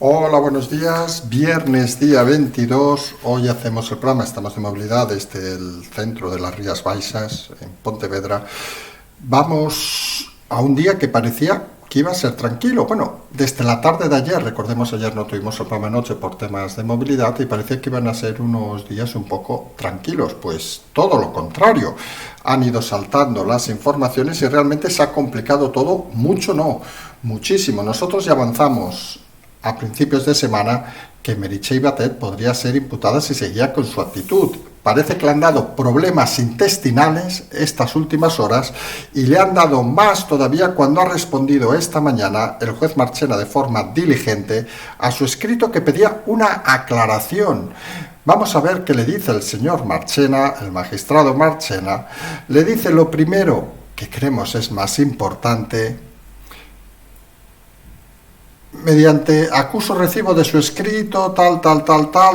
Hola, buenos días. Viernes día 22. Hoy hacemos el programa Estamos de Movilidad desde el centro de las Rías Baixas, en Pontevedra. Vamos a un día que parecía que iba a ser tranquilo. Bueno, desde la tarde de ayer, recordemos, ayer no tuvimos el programa anoche por temas de movilidad y parecía que iban a ser unos días un poco tranquilos. Pues todo lo contrario. Han ido saltando las informaciones y realmente se ha complicado todo mucho, no, muchísimo. Nosotros ya avanzamos a principios de semana que Meritxell Batet podría ser imputada si seguía con su actitud. Parece que le han dado problemas intestinales estas últimas horas y le han dado más todavía cuando ha respondido esta mañana el juez Marchena de forma diligente a su escrito que pedía una aclaración. Vamos a ver qué le dice el señor Marchena, el magistrado Marchena. Le dice lo primero, que creemos es más importante. Mediante acuso recibo de su escrito, tal,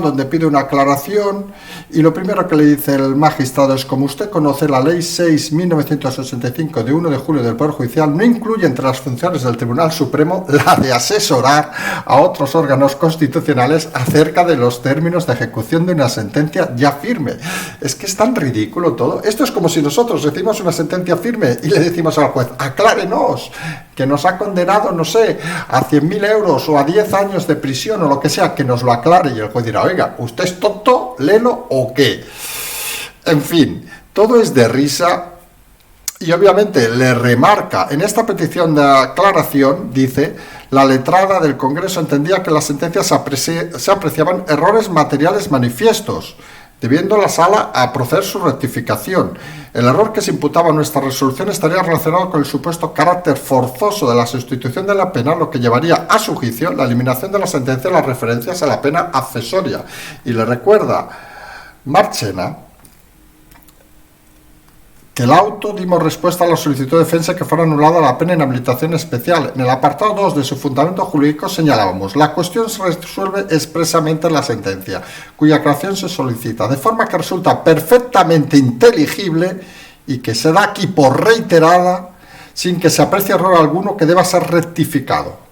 donde pide una aclaración, y lo primero que le dice el magistrado es: como usted conoce, la ley 6.1985 de 1 de julio del Poder Judicial no incluye entre las funciones del Tribunal Supremo la de asesorar a otros órganos constitucionales acerca de los términos de ejecución de una sentencia ya firme. Es que es tan ridículo todo. Esto es como si nosotros recibimos una sentencia firme y le decimos al juez: aclárenos, que nos ha condenado, no sé, a 100.000 euros o a 10 años de prisión o lo que sea, que nos lo aclare. Y el juez dirá: oiga, ¿usted es tonto, lelo o qué? En fin, todo es de risa. Y obviamente le remarca, en esta petición de aclaración, dice: la letrada del Congreso entendía que en las sentencias se apreciaban errores materiales manifiestos, debiendo la Sala a proceder su rectificación. El error que se imputaba a nuestra resolución estaría relacionado con el supuesto carácter forzoso de la sustitución de la pena, lo que llevaría a su juicio la eliminación de la sentencia y las referencias a la pena accesoria. Y le recuerda Marchena que el auto dimos respuesta a la solicitud de defensa que fuera anulada la pena en habilitación especial. En el apartado 2 de su fundamento jurídico señalábamos: la cuestión se resuelve expresamente en la sentencia, cuya aclaración se solicita, de forma que resulta perfectamente inteligible y que se da aquí por reiterada, sin que se aprecie error alguno que deba ser rectificado.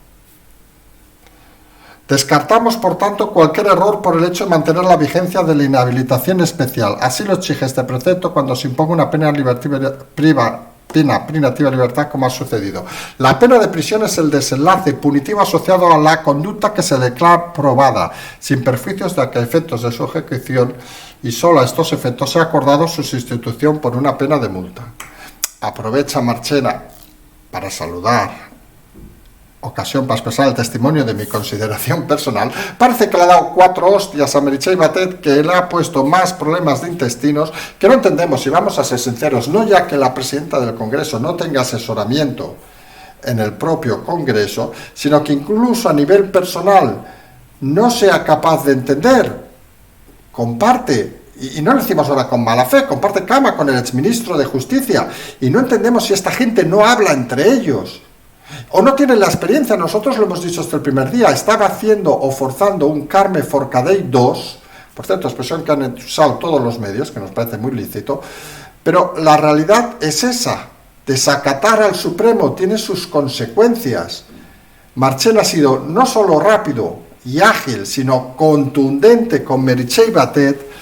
Descartamos, por tanto, cualquier error por el hecho de mantener la vigencia de la inhabilitación especial. Así lo exige este precepto cuando se imponga una pena privativa de libertad, como ha sucedido. La pena de prisión es el desenlace punitivo asociado a la conducta que se declara probada, sin perjuicios de que a efectos de su ejecución y solo a estos efectos se ha acordado su sustitución por una pena de multa. Aprovecha Marchena para saludar, ocasión para expresar el testimonio de mi consideración personal. Parece que le ha dado 4 hostias a Meritxell Batet, que le ha puesto más problemas de intestinos, que no entendemos, y vamos a ser sinceros, no ya que la presidenta del Congreso no tenga asesoramiento en el propio Congreso, sino que incluso a nivel personal no sea capaz de entender, comparte, y no lo decimos ahora con mala fe, comparte cama con el exministro de Justicia, y no entendemos si esta gente no habla entre ellos, o no tienen la experiencia. Nosotros lo hemos dicho hasta el primer día. Estaba haciendo o forzando un Carme Forcadell 2, por cierto, expresión que han usado todos los medios, que nos parece muy lícito, pero la realidad es esa. Desacatar al Supremo tiene sus consecuencias. Marchena ha sido no solo rápido y ágil, sino contundente con Meritxell Batet,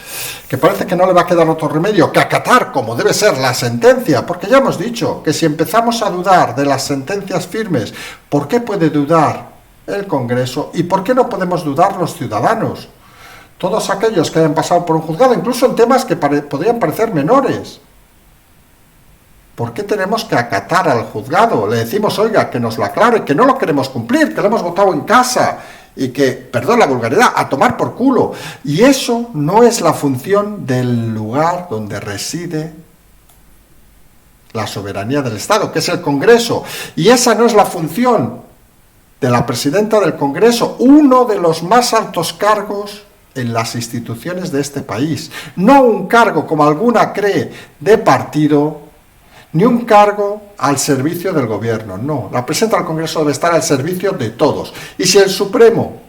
que parece que no le va a quedar otro remedio que acatar como debe ser la sentencia, porque ya hemos dicho que si empezamos a dudar de las sentencias firmes, ¿por qué puede dudar el Congreso y por qué no podemos dudar los ciudadanos? Todos aquellos que hayan pasado por un juzgado, incluso en temas que podrían parecer menores. ¿Por qué tenemos que acatar al juzgado? Le decimos: oiga, que nos lo aclare, que no lo queremos cumplir, que lo hemos votado en casa, y que, perdón la vulgaridad, a tomar por culo. Y eso no es la función del lugar donde reside la soberanía del Estado, que es el Congreso. Y esa no es la función de la presidenta del Congreso, uno de los más altos cargos en las instituciones de este país. No un cargo, como alguna cree, de partido, ni un cargo al servicio del gobierno. No, la presidenta del Congreso debe estar al servicio de todos. Y si el Supremo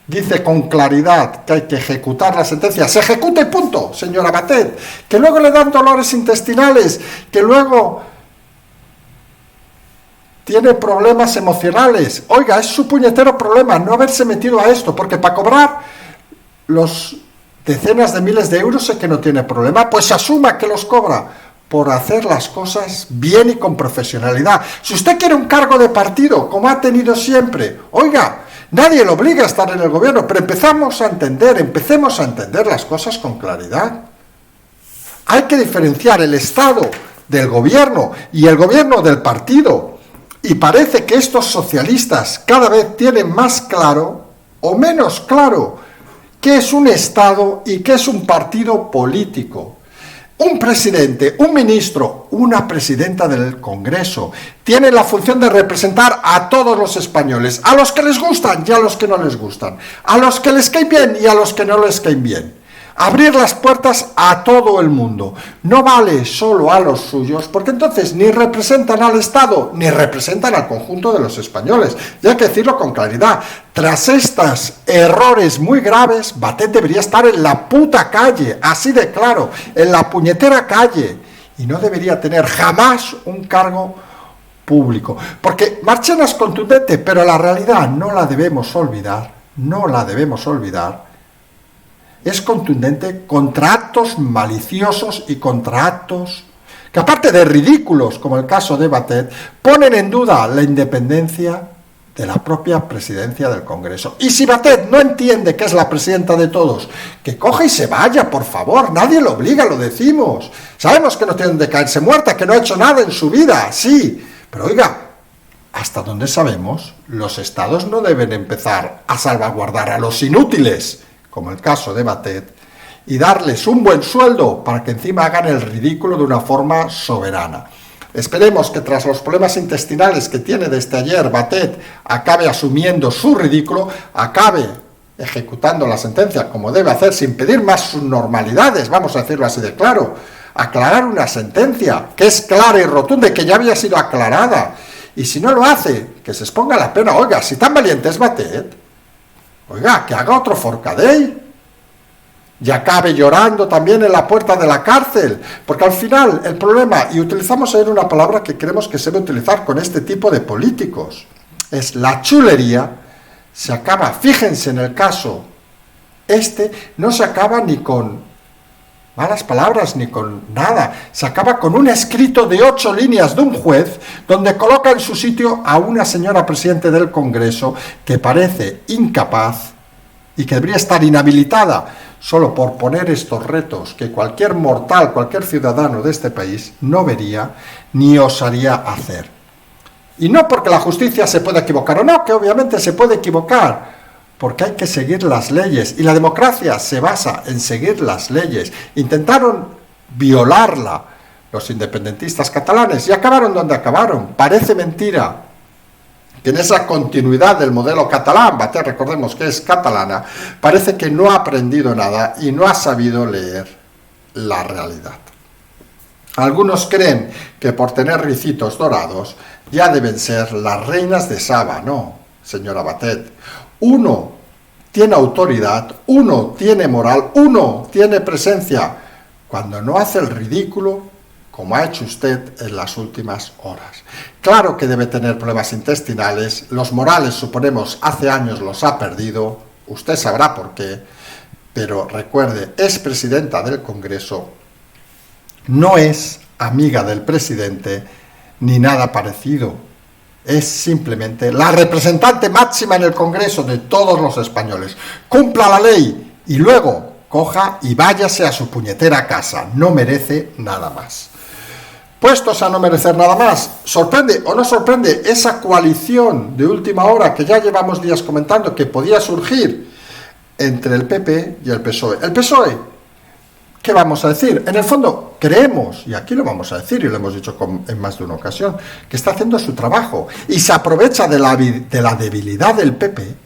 dice con claridad que hay que ejecutar la sentencia, se ejecute y punto, señora Batet. Que luego le dan dolores intestinales, que luego tiene problemas emocionales. Oiga, es su puñetero problema no haberse metido a esto, porque para cobrar los decenas de miles de euros sé que no tiene problema, pues asuma que los cobra por hacer las cosas bien y con profesionalidad. Si usted quiere un cargo de partido, como ha tenido siempre, oiga, nadie le obliga a estar en el gobierno, pero empecemos a entender las cosas con claridad. Hay que diferenciar el Estado del gobierno y el gobierno del partido. Y parece que estos socialistas cada vez tienen más claro, o menos claro, qué es un Estado y qué es un partido político. Un presidente, un ministro, una presidenta del Congreso tienen la función de representar a todos los españoles, a los que les gustan y a los que no les gustan, a los que les caen bien y a los que no les caen bien. Abrir las puertas a todo el mundo. No vale solo a los suyos, porque entonces ni representan al Estado, ni representan al conjunto de los españoles. Y hay que decirlo con claridad. Tras estos errores muy graves, Batet debería estar en la puta calle, así de claro, en la puñetera calle. Y no debería tener jamás un cargo público. Porque Marchena es contundente, pero la realidad no la debemos olvidar, es contundente contra actos maliciosos y contra actos que, aparte de ridículos, como el caso de Batet, ponen en duda la independencia de la propia presidencia del Congreso. Y si Batet no entiende que es la presidenta de todos, que coja y se vaya, por favor, nadie lo obliga, lo decimos. Sabemos que no tiene de caerse muerta, que no ha hecho nada en su vida, sí, pero oiga, hasta donde sabemos, los estados no deben empezar a salvaguardar a los inútiles, como el caso de Batet, y darles un buen sueldo para que encima hagan el ridículo de una forma soberana. Esperemos que tras los problemas intestinales que tiene desde ayer Batet acabe asumiendo su ridículo, acabe ejecutando la sentencia como debe hacer, sin pedir más subnormalidades, vamos a decirlo así de claro, aclarar una sentencia que es clara y rotunda y que ya había sido aclarada. Y si no lo hace, que se exponga la pena. Oiga, si tan valiente es Batet, oiga, que haga otro Forcadell y acabe llorando también en la puerta de la cárcel, porque al final el problema, y utilizamos ayer una palabra que creemos que se debe utilizar con este tipo de políticos, es la chulería, se acaba, fíjense en el caso, no se acaba ni con malas palabras ni con nada, se acaba con un escrito de 8 líneas de un juez donde coloca en su sitio a una señora presidente del Congreso que parece incapaz y que debería estar inhabilitada solo por poner estos retos que cualquier mortal, cualquier ciudadano de este país no vería ni osaría hacer. Y no porque la justicia se pueda equivocar o no, que obviamente se puede equivocar, porque hay que seguir las leyes, y la democracia se basa en seguir las leyes. Intentaron violarla los independentistas catalanes y acabaron donde acabaron. Parece mentira que en esa continuidad del modelo catalán, Batet, recordemos que es catalana, parece que no ha aprendido nada y no ha sabido leer la realidad. Algunos creen que por tener ricitos dorados ya deben ser las reinas de Saba. No, señora Batet. Uno tiene autoridad, uno tiene moral, uno tiene presencia cuando no hace el ridículo como ha hecho usted en las últimas horas. Claro que debe tener problemas intestinales, los morales, suponemos, hace años los ha perdido, usted sabrá por qué, pero recuerde, es presidenta del Congreso, no es amiga del presidente, ni nada parecido. Es simplemente la representante máxima en el Congreso de todos los españoles. Cumpla la ley y luego coja y váyase a su puñetera casa. No merece nada más. Puestos a no merecer nada más, ¿sorprende o no sorprende esa coalición de última hora que ya llevamos días comentando que podía surgir entre el PP y el PSOE? El PSOE, ¿qué vamos a decir? En el fondo, creemos, y aquí lo vamos a decir, y lo hemos dicho en más de una ocasión, que está haciendo su trabajo y se aprovecha de la debilidad del PP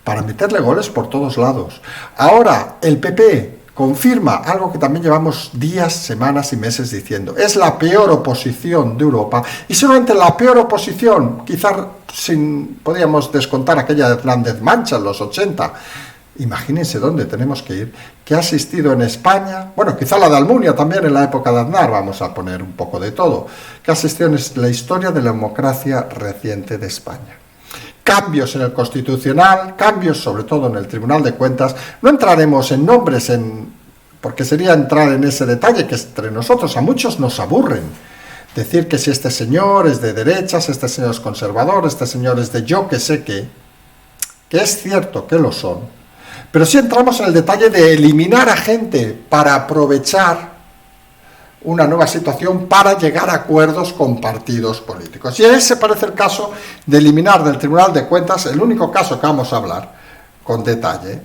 para meterle goles por todos lados. Ahora, el PP confirma algo que también llevamos días, semanas y meses diciendo. Es la peor oposición de Europa, y solamente la peor oposición, quizás podríamos descontar aquella de Hernández Mancha en los 80, Imagínense dónde tenemos que ir, que ha asistido en España, bueno, quizá la de Almunia también en la época de Aznar, vamos a poner un poco de todo, que ha asistido en la historia de la democracia reciente de España. Cambios en el Constitucional, cambios sobre todo en el Tribunal de Cuentas. No entraremos en nombres, porque sería entrar en ese detalle que entre nosotros a muchos nos aburren. Decir que si este señor es de derechas, este señor es conservador, este señor es de yo que sé qué, que es cierto que lo son. Pero sí entramos en el detalle de eliminar a gente para aprovechar una nueva situación para llegar a acuerdos con partidos políticos. Y ese parece el caso de eliminar del Tribunal de Cuentas, el único caso que vamos a hablar con detalle,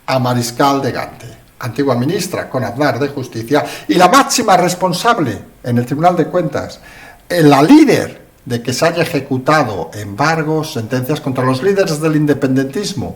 a Mariscal de Gante, antigua ministra con Aznar de Justicia y la máxima responsable en el Tribunal de Cuentas, la líder de que se haya ejecutado embargos, sentencias contra los líderes del independentismo.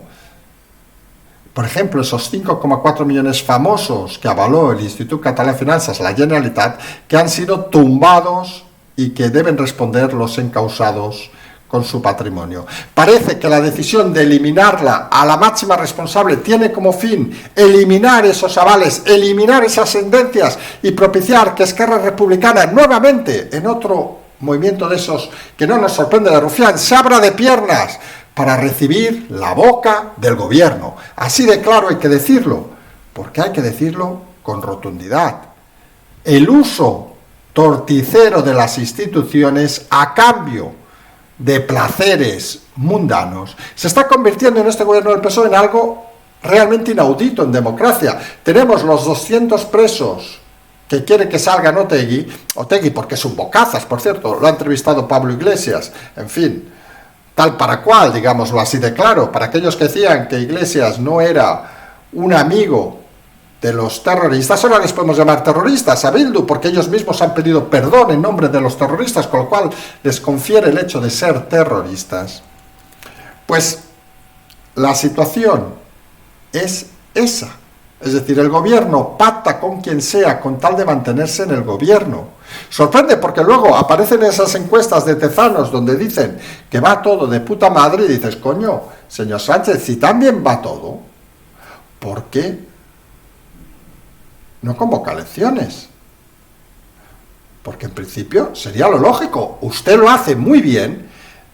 Por ejemplo, esos 5,4 millones famosos que avaló el Institut Català de Finanzas, la Generalitat, que han sido tumbados y que deben responder los encausados con su patrimonio. Parece que la decisión de eliminarla a la máxima responsable tiene como fin eliminar esos avales, eliminar esas sentencias y propiciar que Esquerra Republicana nuevamente, en otro movimiento de esos que no nos sorprende de Rufián, se abra de piernas para recibir la boca del gobierno. Así de claro hay que decirlo, porque hay que decirlo con rotundidad. El uso torticero de las instituciones a cambio de placeres mundanos se está convirtiendo en este gobierno del PSOE en algo realmente inaudito en democracia. Tenemos los 200 presos que quiere que salgan Otegi porque es un bocazas, por cierto, lo ha entrevistado Pablo Iglesias, en fin, tal para cual, digámoslo así de claro, para aquellos que decían que Iglesias no era un amigo de los terroristas, ahora les podemos llamar terroristas a Bildu, porque ellos mismos han pedido perdón en nombre de los terroristas, con lo cual les confiere el hecho de ser terroristas. Pues la situación es esa. Es decir, el gobierno pacta con quien sea con tal de mantenerse en el gobierno. Sorprende porque luego aparecen esas encuestas de Tezanos donde dicen que va todo de puta madre y dices, coño, señor Sánchez, si también va todo, ¿por qué no convoca elecciones? Porque en principio sería lo lógico. Usted lo hace muy bien,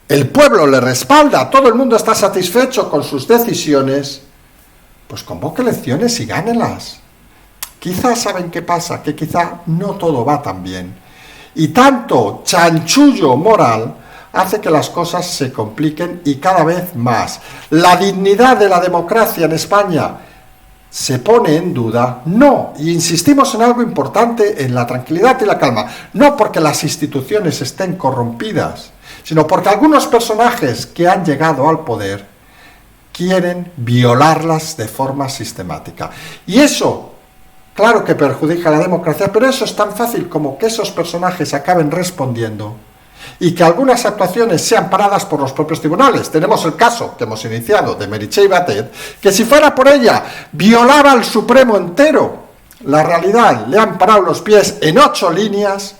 el pueblo le respalda, todo el mundo está satisfecho con sus decisiones. Pues convoque elecciones y gánelas. Quizás saben qué pasa, que quizá no todo va tan bien. Y tanto chanchullo moral hace que las cosas se compliquen y cada vez más. La dignidad de la democracia en España se pone en duda, no, y insistimos en algo importante, en la tranquilidad y la calma, no porque las instituciones estén corrompidas, sino porque algunos personajes que han llegado al poder quieren violarlas de forma sistemática. Y eso, claro que perjudica a la democracia, pero eso es tan fácil como que esos personajes acaben respondiendo y que algunas actuaciones sean paradas por los propios tribunales. Tenemos el caso que hemos iniciado de Meritxell Batet, que si fuera por ella violaba al Supremo entero. La realidad, le han parado los pies en 8 líneas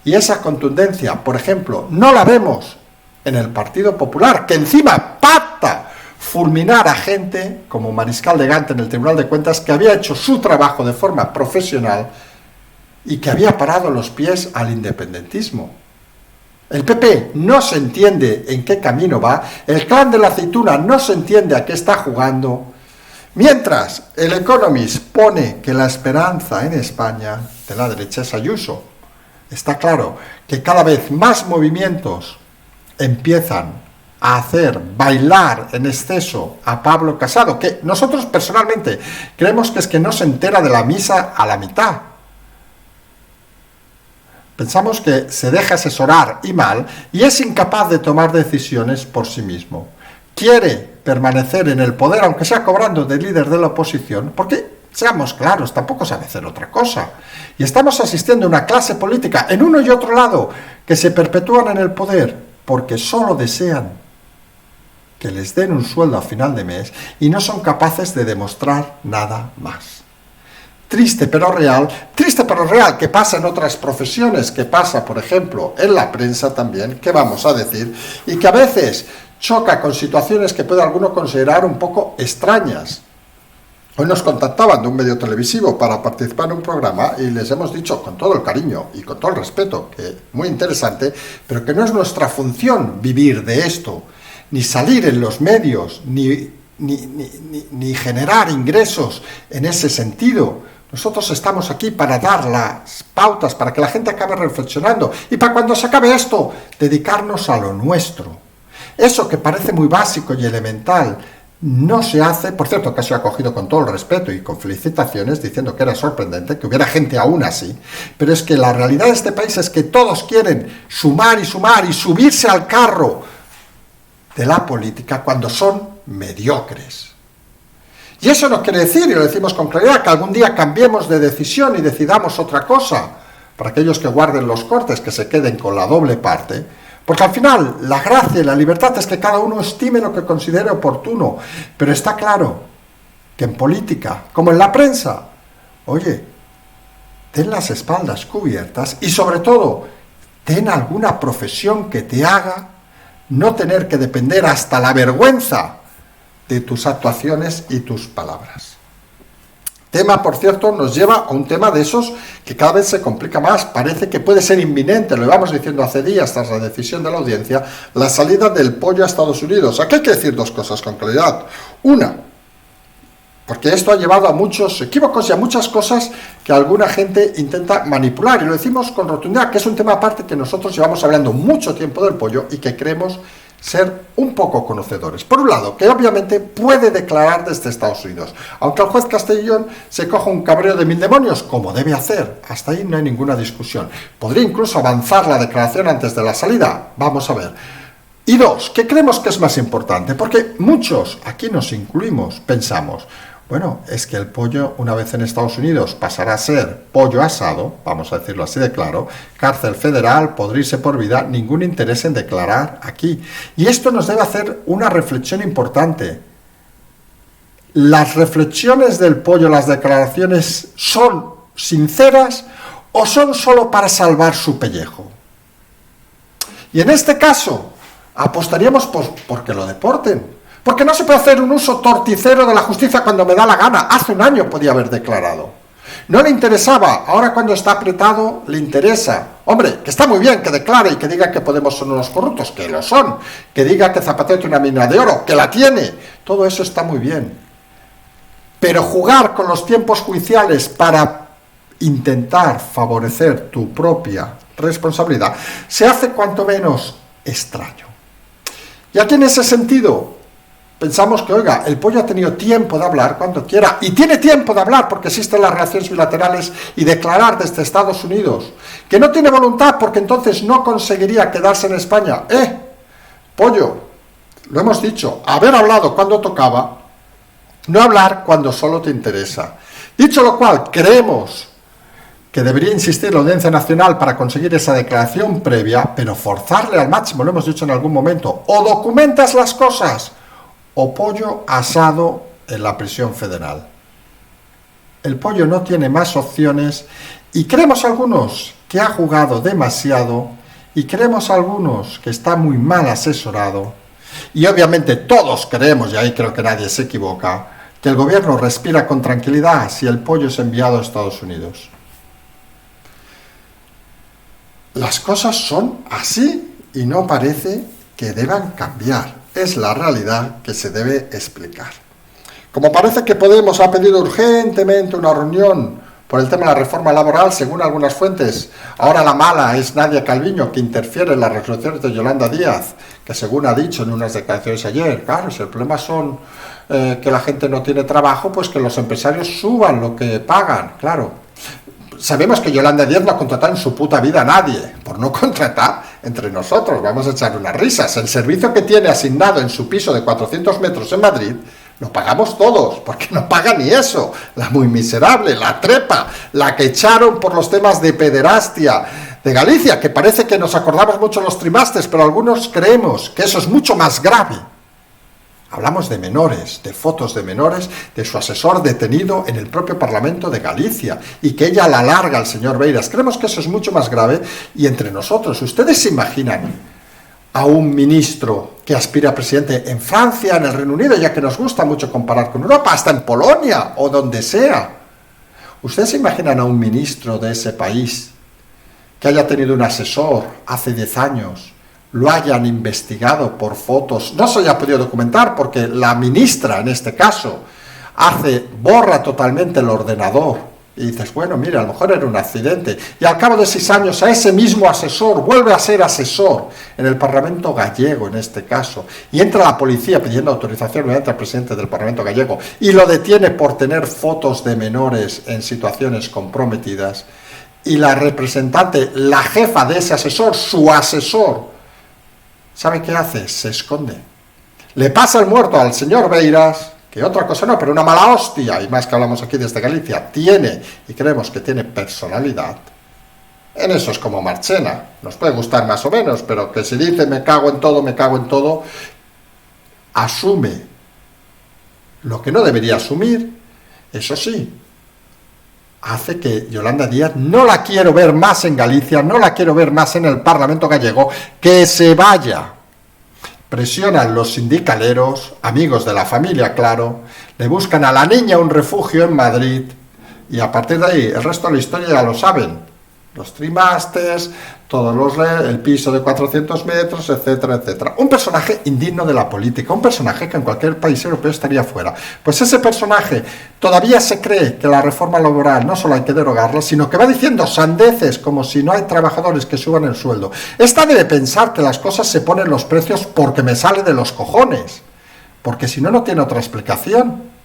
y esa contundencia, por ejemplo, no la vemos en el Partido Popular, que encima pacta fulminar a gente como Mariscal de Gante en el Tribunal de Cuentas, que había hecho su trabajo de forma profesional y que había parado los pies al independentismo. El PP no se entiende en qué camino va, el clan de la aceituna no se entiende a qué está jugando, mientras el Economist pone que la esperanza en España de la derecha es Ayuso. Está claro que cada vez más movimientos empiezan a hacer bailar en exceso a Pablo Casado, que nosotros personalmente creemos que es que no se entera de la misa a la mitad. Pensamos que se deja asesorar y mal y es incapaz de tomar decisiones por sí mismo. Quiere permanecer en el poder, aunque sea cobrando de líder de la oposición, porque, seamos claros, tampoco sabe hacer otra cosa. Y estamos asistiendo a una clase política en uno y otro lado que se perpetúan en el poder porque solo desean que les den un sueldo a final de mes y no son capaces de demostrar nada más. Triste pero real, que pasa en otras profesiones, que pasa, por ejemplo, en la prensa también, que vamos a decir, y que a veces choca con situaciones que puede alguno considerar un poco extrañas. Hoy nos contactaban de un medio televisivo para participar en un programa y les hemos dicho con todo el cariño y con todo el respeto que muy interesante, pero que no es nuestra función vivir de esto, ni salir en los medios, ni generar ingresos en ese sentido. Nosotros estamos aquí para dar las pautas, para que la gente acabe reflexionando y para cuando se acabe esto, dedicarnos a lo nuestro. Eso que parece muy básico y elemental, no se hace. Por cierto, que se ha acogido con todo el respeto y con felicitaciones, diciendo que era sorprendente que hubiera gente aún así, pero es que la realidad de este país es que todos quieren sumar y subirse al carro de la política cuando son mediocres. Y eso no quiere decir, y lo decimos con claridad, que algún día cambiemos de decisión y decidamos otra cosa. Para aquellos que guarden los cortes, que se queden con la doble parte. Porque al final, la gracia y la libertad es que cada uno estime lo que considere oportuno. Pero está claro que en política, como en la prensa, oye, ten las espaldas cubiertas y sobre todo, ten alguna profesión que te haga no tener que depender hasta la vergüenza de tus actuaciones y tus palabras. Tema, por cierto, nos lleva a un tema de esos que cada vez se complica más, parece que puede ser inminente, lo íbamos diciendo hace días tras la decisión de la audiencia, la salida del pollo a Estados Unidos. Aquí hay que decir dos cosas con claridad. Una, porque esto ha llevado a muchos equívocos y a muchas cosas que alguna gente intenta manipular, y lo decimos con rotundidad, que es un tema aparte que nosotros llevamos hablando mucho tiempo del pollo y que creemos ser un poco conocedores. Por un lado, que obviamente puede declarar desde Estados Unidos, aunque el juez Castellón se coja un cabreo de 1000 demonios, como debe hacer, hasta ahí no hay ninguna discusión. Podría incluso avanzar la declaración antes de la salida, vamos a ver. Y dos, que creemos que es más importante, porque muchos, aquí nos incluimos, pensamos, bueno, es que el pollo, una vez en Estados Unidos, pasará a ser pollo asado, vamos a decirlo así de claro, cárcel federal, podrirse por vida, ningún interés en declarar aquí. Y esto nos debe hacer una reflexión importante. ¿Las reflexiones del pollo, las declaraciones, son sinceras o son solo para salvar su pellejo? Y en este caso, apostaríamos por que lo deporten. Porque no se puede hacer un uso torticero de la justicia cuando me da la gana. Hace un año podía haber declarado. No le interesaba, ahora cuando está apretado le interesa. Hombre, que está muy bien que declare y que diga que Podemos son unos corruptos, que lo son. Que diga que Zapatero tiene una mina de oro, que la tiene. Todo eso está muy bien. Pero jugar con los tiempos judiciales para intentar favorecer tu propia responsabilidad se hace cuanto menos extraño. Y aquí en ese sentido pensamos que, oiga, el pollo ha tenido tiempo de hablar cuando quiera, y tiene tiempo de hablar porque existen las relaciones bilaterales y declarar desde Estados Unidos, que no tiene voluntad porque entonces no conseguiría quedarse en España. Pollo, lo hemos dicho, haber hablado cuando tocaba, no hablar cuando solo te interesa. Dicho lo cual, creemos que debería insistir la Audiencia Nacional para conseguir esa declaración previa, pero forzarle al máximo, lo hemos dicho en algún momento, o documentas las cosas, o pollo asado en la prisión federal. El pollo no tiene más opciones y creemos algunos que ha jugado demasiado y creemos algunos que está muy mal asesorado y obviamente todos creemos, y ahí creo que nadie se equivoca, que el gobierno respira con tranquilidad si el pollo es enviado a Estados Unidos. Las cosas son así y no parece que deban cambiar. Es la realidad que se debe explicar. Como parece que Podemos ha pedido urgentemente una reunión por el tema de la reforma laboral, según algunas fuentes, ahora la mala es Nadia Calviño, que interfiere en las resoluciones de Yolanda Díaz, que según ha dicho en unas declaraciones ayer, claro, si el problema son que la gente no tiene trabajo, pues que los empresarios suban lo que pagan, claro. Sabemos que Yolanda Díaz no ha contratado en su puta vida a nadie, por no contratar entre nosotros, vamos a echarle unas risas. El servicio que tiene asignado en su piso de 400 metros en Madrid, lo pagamos todos, porque no paga ni eso. La muy miserable, la trepa, la que echaron por los temas de pederastia de Galicia, que parece que nos acordamos mucho los trimestres, pero algunos creemos que eso es mucho más grave. Hablamos de menores, de fotos de menores, de su asesor detenido en el propio Parlamento de Galicia y que ella la larga al señor Beiras. Creemos que eso es mucho más grave y entre nosotros, ¿ustedes se imaginan a un ministro que aspira a presidente en Francia, en el Reino Unido, ya que nos gusta mucho comparar con Europa, hasta en Polonia o donde sea. ¿Ustedes se imaginan a un ministro de ese país que haya tenido un asesor hace 10 años, lo hayan investigado por fotos, no se haya podido documentar porque la ministra en este caso borra totalmente el ordenador y dices, bueno, mira, a lo mejor era un accidente, y al cabo de 6 años a ese mismo asesor vuelve a ser asesor en el Parlamento gallego en este caso, y entra la policía pidiendo autorización obviamente al presidente del Parlamento gallego y lo detiene por tener fotos de menores en situaciones comprometidas, y la representante, la jefa de ese asesor, su asesor, ¿sabe qué hace? Se esconde. Le pasa el muerto al señor Beiras, que otra cosa no, pero una mala hostia, y más que hablamos aquí desde Galicia, tiene, y creemos que tiene personalidad. En eso es como Marchena, nos puede gustar más o menos, pero que si dice me cago en todo, asume lo que no debería asumir, eso sí, hace que Yolanda Díaz no la quiero ver más en Galicia, no la quiero ver más en el Parlamento gallego, que se vaya. Presionan los sindicaleros, amigos de la familia, claro, le buscan a la niña un refugio en Madrid, y a partir de ahí, el resto de la historia ya lo saben. Los trimasters, el piso de 400 metros, etcétera, etcétera. Un personaje indigno de la política, un personaje que en cualquier país europeo estaría fuera. Pues ese personaje todavía se cree que la reforma laboral no solo hay que derogarla, sino que va diciendo sandeces como si no hay trabajadores que suban el sueldo. Esta debe pensar que las cosas se ponen los precios porque me sale de los cojones, porque si no, no tiene otra explicación.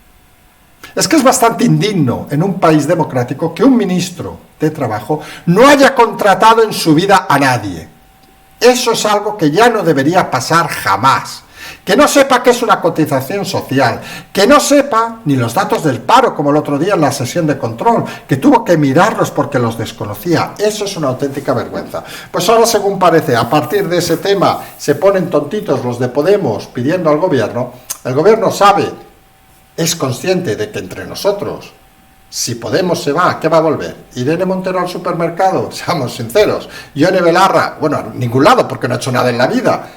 Es que es bastante indigno en un país democrático que un ministro de Trabajo no haya contratado en su vida a nadie. Eso es algo que ya no debería pasar jamás. Que no sepa qué es una cotización social, que no sepa ni los datos del paro, como el otro día en la sesión de control, que tuvo que mirarlos porque los desconocía. Eso es una auténtica vergüenza. Pues ahora, según parece, a partir de ese tema se ponen tontitos los de Podemos pidiendo al gobierno. El gobierno sabe, es consciente de que entre nosotros, si Podemos se va, ¿qué va a volver? ¿Irene Montero al supermercado? Seamos sinceros. Yone Belarra, bueno, a ningún lado porque no ha hecho nada en la vida.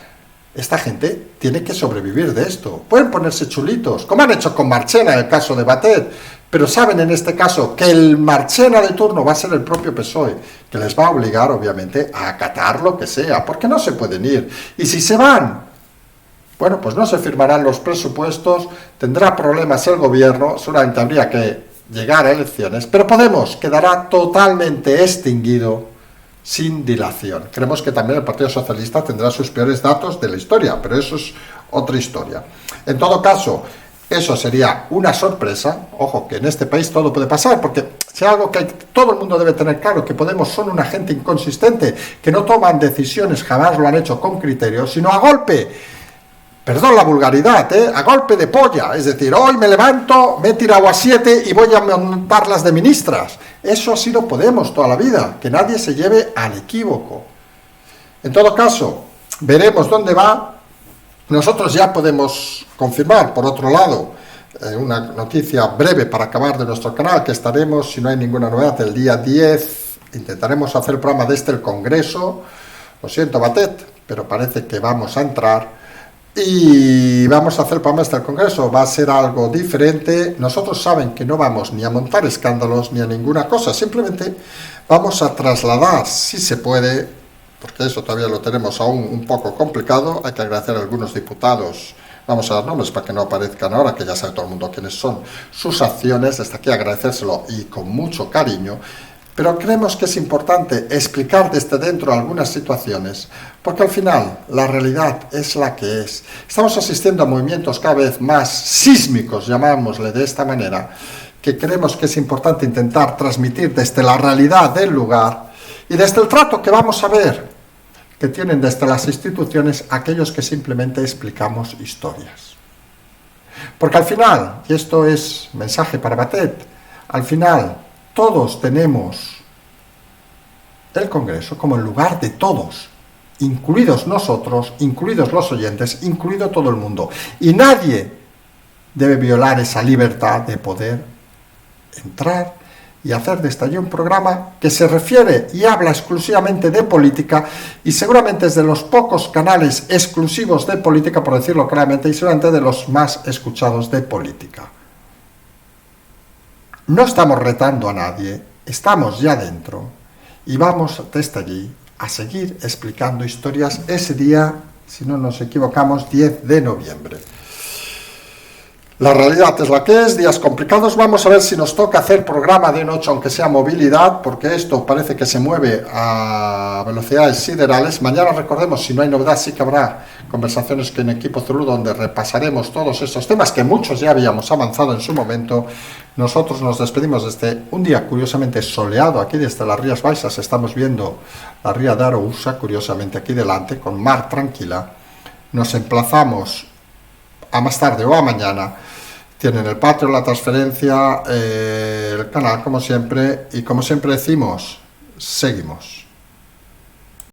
Esta gente tiene que sobrevivir de esto. Pueden ponerse chulitos, como han hecho con Marchena en el caso de Batet, pero saben en este caso que el Marchena de turno va a ser el propio PSOE, que les va a obligar obviamente a acatar lo que sea, porque no se pueden ir. Y si se van, bueno, pues no se firmarán los presupuestos, tendrá problemas el gobierno, seguramente habría que llegar a elecciones, pero Podemos quedará totalmente extinguido sin dilación. Creemos que también el Partido Socialista tendrá sus peores datos de la historia, pero eso es otra historia. En todo caso, eso sería una sorpresa. Ojo, que en este país todo puede pasar, porque si hay algo que todo el mundo debe tener claro, que Podemos son una gente inconsistente, que no toman decisiones, jamás lo han hecho con criterio, sino a golpe, perdón la vulgaridad, a golpe de polla. Es decir, hoy me levanto, me he tirado a 7 y voy a montarlas de ministras. Eso ha sido Podemos toda la vida, que nadie se lleve al equívoco. En todo caso, veremos dónde va. Nosotros ya podemos confirmar, por otro lado, una noticia breve para acabar de nuestro canal, que estaremos, si no hay ninguna novedad, el día 10, intentaremos hacer el programa desde el Congreso. Lo siento, Batet, pero parece que vamos a entrar. Y vamos a hacer para el Congreso, va a ser algo diferente. Nosotros saben que no vamos ni a montar escándalos ni a ninguna cosa, simplemente vamos a trasladar, si se puede, porque eso todavía lo tenemos aún un poco complicado, hay que agradecer a algunos diputados, vamos a dar nombres para que no aparezcan ahora, que ya sabe todo el mundo quiénes son, sus acciones, desde aquí agradecérselo y con mucho cariño. Pero creemos que es importante explicar desde dentro algunas situaciones, porque al final la realidad es la que es. Estamos asistiendo a movimientos cada vez más sísmicos, llamámosle de esta manera, que creemos que es importante intentar transmitir desde la realidad del lugar y desde el trato que vamos a ver que tienen desde las instituciones aquellos que simplemente explicamos historias. Porque al final, y esto es mensaje para Batet, al final todos tenemos el Congreso como el lugar de todos, incluidos nosotros, incluidos los oyentes, incluido todo el mundo. Y nadie debe violar esa libertad de poder entrar y hacer de este un programa que se refiere y habla exclusivamente de política, y seguramente es de los pocos canales exclusivos de política, por decirlo claramente, y seguramente de los más escuchados de política. No estamos retando a nadie, estamos ya dentro y vamos desde allí a seguir explicando historias ese día, si no nos equivocamos, 10 de noviembre. La realidad es la que es, días complicados. Vamos a ver si nos toca hacer programa de noche, aunque sea movilidad, porque esto parece que se mueve a velocidades siderales. Mañana, recordemos, si no hay novedad, sí que habrá conversaciones en Equipo Zulu, donde repasaremos todos estos temas que muchos ya habíamos avanzado en su momento. Nosotros nos despedimos desde un día curiosamente soleado, aquí desde las Rías Baixas. Estamos viendo la ría de Arousa, curiosamente aquí delante, con mar tranquila. Nos emplazamos a más tarde o a mañana. Tienen el Patreon, la transferencia, el canal como siempre, y como siempre decimos, seguimos.